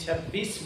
26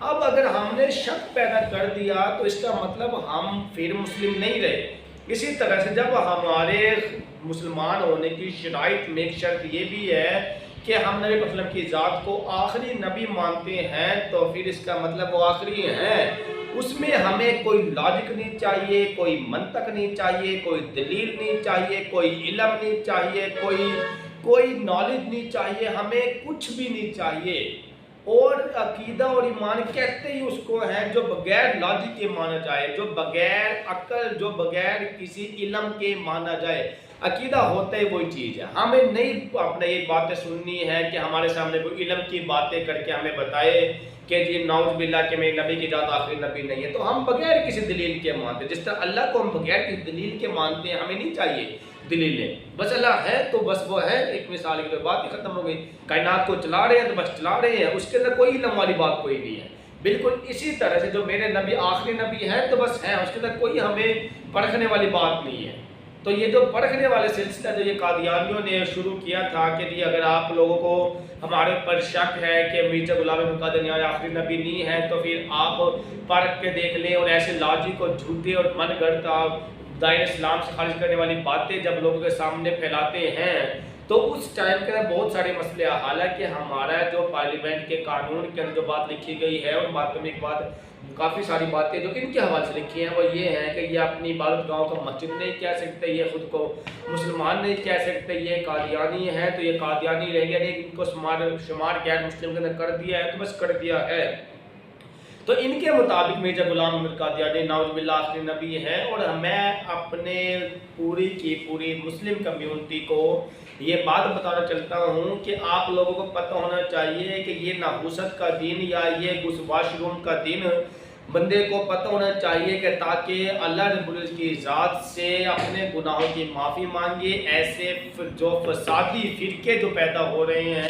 اب اگر ہم نے شک پیدا کر دیا تو اس کا مطلب ہم پھر مسلم نہیں رہے۔ اسی طرح سے جب ہمارے مسلمان ہونے کی شرائط میں ایک شرط یہ بھی ہے کہ ہم نبی صلی اللہ علیہ وسلم کی ذات کو آخری نبی مانتے ہیں تو پھر اس کا مطلب وہ آخری ہیں۔ اس میں ہمیں کوئی لاجک نہیں چاہیے، کوئی منطق نہیں چاہیے، کوئی دلیل نہیں چاہیے، کوئی علم نہیں چاہیے، کوئی نالج نہیں چاہیے، ہمیں کچھ بھی نہیں چاہیے۔ اور عقیدہ اور ایمان کہتے ہی اس کو ہے جو بغیر لاجک کے مانا جائے، جو بغیر عقل، جو بغیر کسی علم کے مانا جائے۔ عقیدہ ہوتا ہے وہی چیز ہے۔ ہمیں نہیں اپنے یہ باتیں سننی ہے کہ ہمارے سامنے کوئی علم کی باتیں کر کے ہمیں بتائے کہ جی نعوذ باللہ کہ میں نبی کی ذات آخری نبی نہیں ہے، تو ہم بغیر کسی دلیل کے مانتے ہیں۔ جس طرح اللہ کو ہم بغیر کسی دلیل کے مانتے ہیں، ہمیں نہیں چاہیے دلیلیں، بس اللہ ہے تو بس وہ ہے، ایک مثال کی بات ہی ختم ہو گئی۔ کائنات کو چلا رہے ہیں تو بس چلا رہے ہیں، اس کے اندر کوئی علم والی بات کوئی نہیں ہے۔ بالکل اسی طرح سے جو میرے نبی آخری نبی ہیں تو بس ہیں، اس کے اندر کوئی ہمیں پرکھنے والی بات نہیں ہے۔ تو یہ جو پرکھنے والے سلسلہ جو یہ قادیانیوں نے شروع کیا تھا کہ جی اگر آپ لوگوں کو ہمارے پر شک ہے کہ مرزا غلام احمد قادیانی آخری نبی نہیں ہے تو پھر آپ پرکھ کے دیکھ لیں، اور ایسے لاجک اور جھوٹے اور من گھڑتا دائرہ اسلام سے خارج کرنے والی باتیں جب لوگوں کے سامنے پھیلاتے ہیں تو اس ٹائم کے بہت سارے مسئلے، حالانکہ ہمارا جو پارلیمنٹ کے قانون کے اندر جو بات لکھی گئی ہے ان باتوں میں ایک بات، کافی ساری باتیں جو ان کے حوالے سے لکھی ہیں وہ یہ ہیں کہ یہ اپنی عبادت گاہوں کو مسجد نہیں کہہ سکتے، یہ خود کو مسلمان نہیں کہہ سکتے، یہ قادیانی ہے تو یہ قادیانی رہ گیا، ان کو شمار غیر مسلم کے اندر کر دیا ہے تو بس کر دیا ہے۔ تو ان کے مطابق مرزا غلام احمد قادیانی نعوذ باللہ آخری نبی ہے، اور میں اپنے پوری کی پوری مسلم کمیونٹی کو یہ بات بتانا چلتا ہوں کہ آپ لوگوں کو پتہ ہونا چاہیے کہ یہ نحوست کا دن یا یہ واش روم کا دن بندے کو پتہ ہونا چاہیے کہ تاکہ اللہ رب العزت کی ذات سے اپنے گناہوں کی معافی مانگے۔ ایسے جو فسادی فرقے جو پیدا ہو رہے ہیں،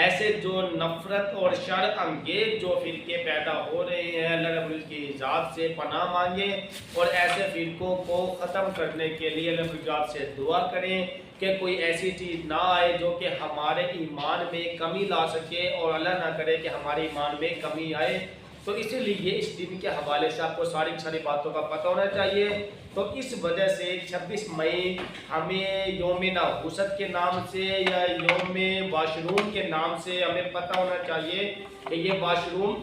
ایسے جو نفرت اور شر انگیز جو فرقے پیدا ہو رہے ہیں، اللہ رب العزت کی ذات سے پناہ مانگیں اور ایسے فرقوں کو ختم کرنے کے لیے اللہ رب العزت سے دعا کریں کہ کوئی ایسی چیز نہ آئے جو کہ ہمارے ایمان میں کمی لا سکے، اور اللہ نہ کرے کہ ہمارے ایمان میں کمی آئے۔ تو اسی لیے اس دن کے حوالے سے آپ کو ساری باتوں کا پتہ ہونا چاہیے۔ تو اس وجہ سے 26 مئی ہمیں یوم نحوست کے نام سے یا یوم واش روم کے نام سے ہمیں پتہ ہونا چاہیے کہ یہ واش روم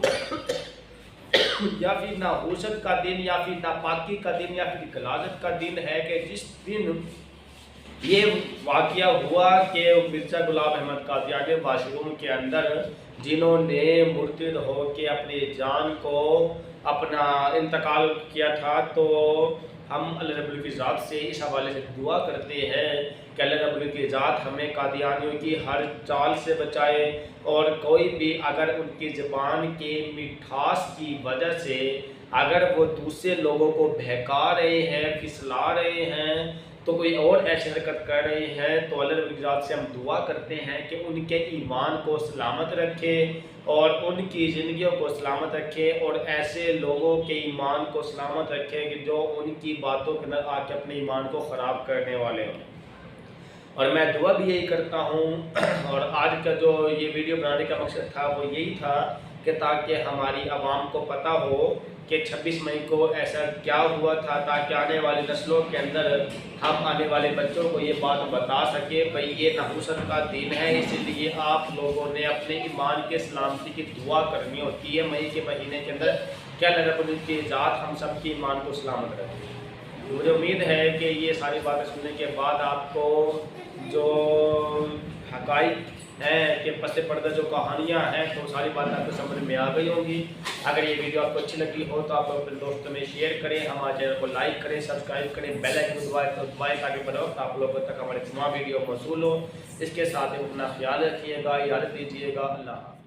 یا پھر نحوست کا دن یا پھر ناپاکی کا دن یا پھر غلاظت کا دن ہے، کہ جس دن یہ واقعہ ہوا کہ مرزا غلام احمد قادیانی واش روم کے اندر جنہوں نے مرتد ہو کے اپنی جان کو اپنا انتقال کیا تھا، تو ہم اللہ رب العزت کی ذات سے اس حوالے سے دعا کرتے ہیں کہ اللہ رب العزت کی ذات ہمیں قادیانیوں کی ہر چال سے بچائے، اور کوئی بھی اگر ان کی زبان کے مٹھاس کی وجہ سے اگر وہ دوسرے لوگوں کو بہکا رہے ہیں، پھسلا رہے ہیں، تو کوئی اور ایسی حرکت کر رہے ہیں، تو اللہ رب العزت سے ہم دعا کرتے ہیں کہ ان کے ایمان کو سلامت رکھے اور ان کی زندگیوں کو سلامت رکھے، اور ایسے لوگوں کے ایمان کو سلامت رکھے کہ جو ان کی باتوں کے اندر آ کے اپنے ایمان کو خراب کرنے والے ہوں۔ اور میں دعا بھی یہی کرتا ہوں، اور آج کا جو یہ ویڈیو بنانے کا مقصد تھا وہ یہی تھا کہ تاکہ ہماری عوام کو پتہ ہو کہ 26 مئی کو ایسا کیا ہوا تھا، تاکہ آنے والی نسلوں کے اندر ہم آنے والے بچوں کو یہ بات بتا سکے بھئی یہ نحوست کا دن ہے، اسی لیے آپ لوگوں نے اپنے ایمان کے سلامتی کی دعا کرنی ہوتی ہے مئی کے مہینے کے اندر کہ اللہ رب العزت کی ذات ہم سب کے ایمان کو سلامت رکھے۔ مجھے امید ہے کہ یہ ساری باتیں سننے کے بعد آپ کو جو حقائق ہیں کہ پس پردہ جو کہانیاں ہیں تو ساری باتیں آپ کو سمجھ میں آ گئی ہوں گی۔ اگر یہ ویڈیو آپ کو اچھی لگی ہو تو آپ اپنے دوستوں میں شیئر کریں، ہمارے چینل کو لائک کریں، سبسکرائب کریں، بیل آئکن دبائیں تاکہ بر وقت آپ لوگوں تک ہمارے تمام ویڈیو موصول ہو۔ اس کے ساتھ اپنا خیال رکھیے گا، اجازت دیجیے گا، اللہ حافظ۔